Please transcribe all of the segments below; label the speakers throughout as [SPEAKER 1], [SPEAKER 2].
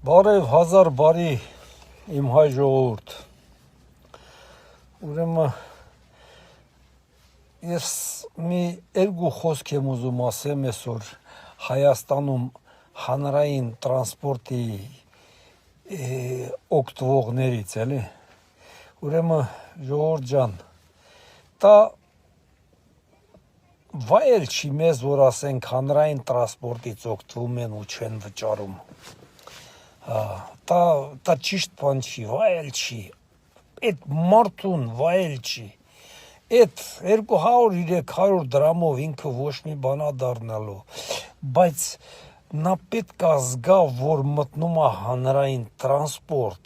[SPEAKER 1] Բարև հազար բարի իմ հայ ժողովուրդ։ Ուրեմն ես մի երկու խոսք եմ ուզում ասեմ այսօր Հայաստանում հանրային տրանսպորտի օգտվողներից էլի։ Ուրեմն ժողովուրդ ջան, դա վայել չի մեզ, որ ասենք հանրային տրանսպորտից օգտվում են ու չեն վճարում։ Դա ճիշտ բան չի, վայել չի, այդ մարդուն վայել չի, այդ 200-300 դրամով ինքը ոչ մի բան է դառնալու, բայց նա պետք է զգա, որ մտնում է հանրային տրանսպորտ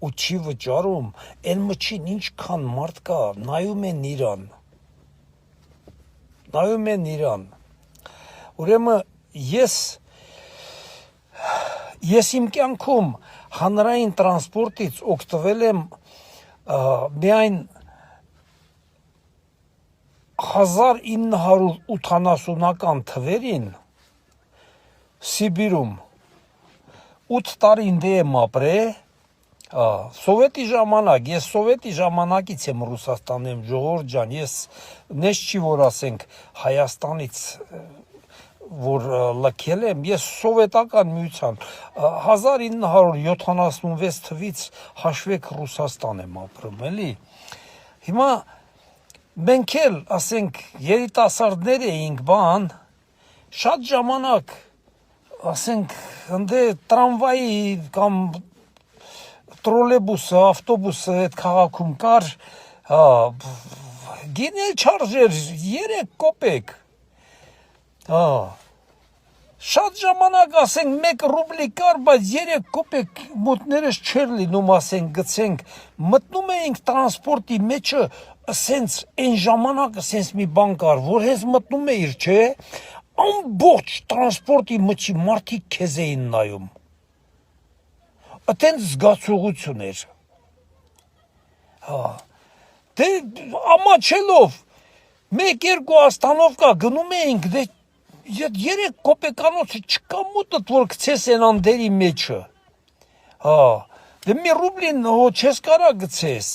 [SPEAKER 1] ու չի վճարում, այն մչին ինչքան մարդ կա, նայում են իրան, ուրեմն Ես իմ կյանքում հանրային տրանսպորտից օգտվել եմ միայն 1980-ական թվերին Սիբիրում 8 տարի ինձ եմ ապրել, սովետի ժամանակ, ես սովետի ժամանակից եմ Ռուսաստանում, ժողովուրդ ջան, ես նես չի որ ասենք Հայաստանից որ լքել եմ, ես սովետական միության 1976 թվից հաշվեք Ռուսաստան եմ ապրում, էլի։ Հիմա մենք էլ, ասենք, երիտասարդներ էինք բան, շատ ժամանակ, ասենք, ընդ տրամվայի կամ տրոլեյբուսը, ավտոբուսը այդ քաղաքում կար, գինել չարժեր 3 կոպեկ, շատ ժամանակ, ասենք, 1 ռուբլի կար, բայց 3 կոպեկ մոտներս չեր լինում, ասենք, գցենք, մտնում էինք տրանսպորտի մեջը, ասենց, այն ժամանակ, ասենց մի բան կար, որ հենց մտնում էիր, չէ, ամբողջ տրանսպորտի մջի մարդիկ քեզ էին նայում, այդենց զգացողություն էր, դե ամաչելով, 1-2 աստանովկա գնում էինք, դե 3 կոպեկանոցը չկա մոտդ, որ գցես են անդերի մեջը, դե մի ռուբլին չես կարա գցես,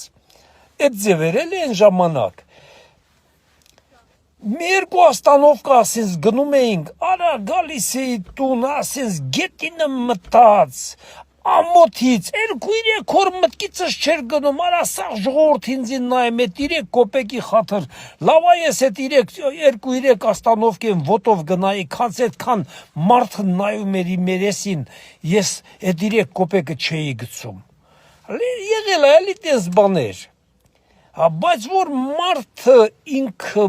[SPEAKER 1] այդ ձևեր էլ են ժամանակ, 1-2 աստանովկա ասենց գնում էինք, արա գալիս էի տուն, ասենց գետինը մտած, ամոթից, 2-3 օր մտքիցս չէր գնում, արա սաղ ժողովուրդ ինձին նայեմ, այդ 3 կոպեկի խաթր, լավա ես այդ 2-3 աստանովկեն ոտով գնայի, քանց այդքան մարդը նայում էր իմ երեսին, ես այդ 3 կոպեկը չէի գցում, եղել է էլի տես բաներ, բայց որ մարդը ինքը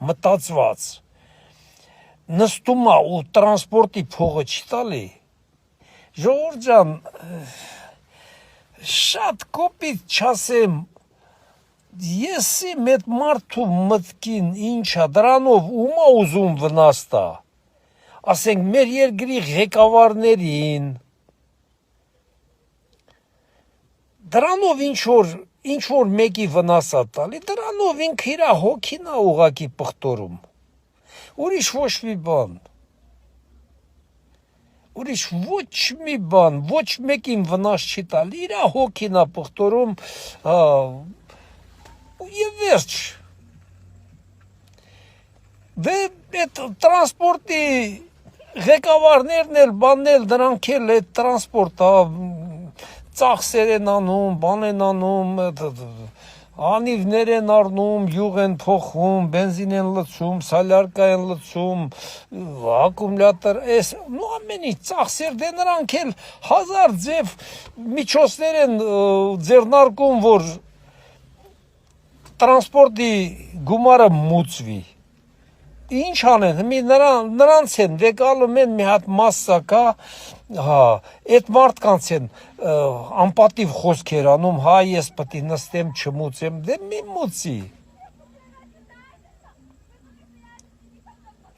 [SPEAKER 1] մտածված, նստում է ու տրանսպորտի փողը չի տալի, ժողովուրդ ջան, շատ կոպիտ չասեմ, ես իմ այդ մարդու մտքին ինչա, դրանով ում է ուզում վնաս տա, ասենք մեր երկրի ղեկավարներին, դրանով ինչ-որ մեկի վնաս է տալի, դրանով ինքը իր հոգին է ուղղակի պղտորում, ուրիշ ոչ մի բան, ուրիշ ոչ մի բան, ոչ մեկին վնաս չի տալի, իր հոգին է պղտորում և վերջ, դե այդ տրանսպորտի ղեկավարներն էլ, բանն էլ, դրանք էլ այդ տրանսպորտ, ծախսեր են անում, բան են անում, անիվներ են առնում, յուղ են փոխում, բենզին են լցում, սալյարկա են լցում, ակումուլյատոր, ու ամեն ինչ ծախսեր, դե նրանք էլ հազար ձև միջոցներ են ձեռնարկում, որ տրանսպորտի գումարը մուծվի, ինչ անեն, նրանց են, դե գալում են մի հատ մասսա կա, այդ մարդկանց են անպատիվ խոսքեր անում, ես պետք է նստեմ չմուծեմ, դե մի մուծի,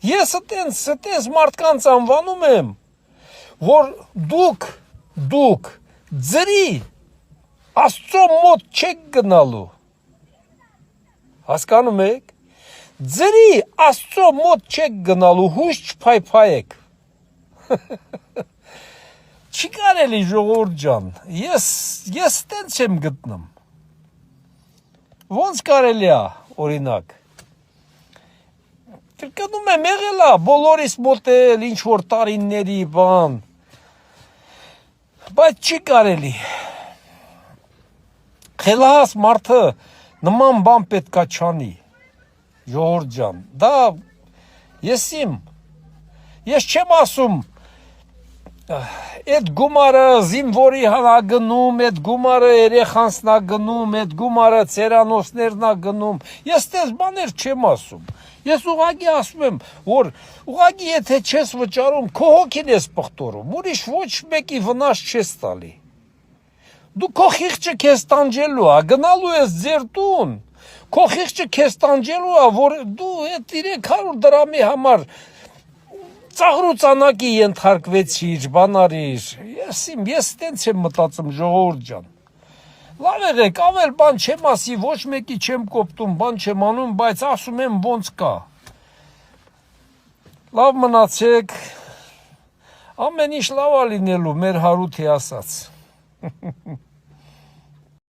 [SPEAKER 1] ես այտենց մարդկանց անվանում եմ, որ դուք ձրի Աստծո մոտ չեք գնալու, հասկանում եք, ձրի Աստծո մոտ չեք գնալու, հույս չփայփայեք, Չի կարելի ժողովուրդ ջան, ես տենց եմ գտնում, ոնց կարելի է, օրինակ, կրկնում եմ եղել է, բոլորիս մոտ էլ, ինչ-որ տարիների բան, բայց չի կարելի, խելահաս մարդը նման բան պետք է չանի, ժողովուրդ ջան, դա ես չեմ ասում, այդ գումարը զինվորի հանա գնում, այդ գումարը երեխանցն ա գնում, այդ գումարը ծերանոցներն ա գնում, ես տես բաներ չեմ ասում, ես ուղղակի ասում եմ, որ ուղղակի եթե չես վճարում, քո հոգին ես պղտորում, ուրիշ ոչ մեկի վնաս չես տալի, դու քո խիղճը քեզ տանջելու ա, գնալու ես ձեր տուն, քո խիղճը քեզ տանջելու ա, որ դու այդ 300 դրամի համար ծաղրուծանակի ենթարկվեցիր, բանարիր, ես տենց եմ մտածում ժողովուրդ ջան, լավ եղեք, ավել բան չեմ ասի, ոչ մեկի չեմ կոպտում, բան չեմ անում, բայց ասում եմ ոնց կա, լավ մնացեք, ամեն ինչ լավ ա լինելու մեր Հարութի ասած,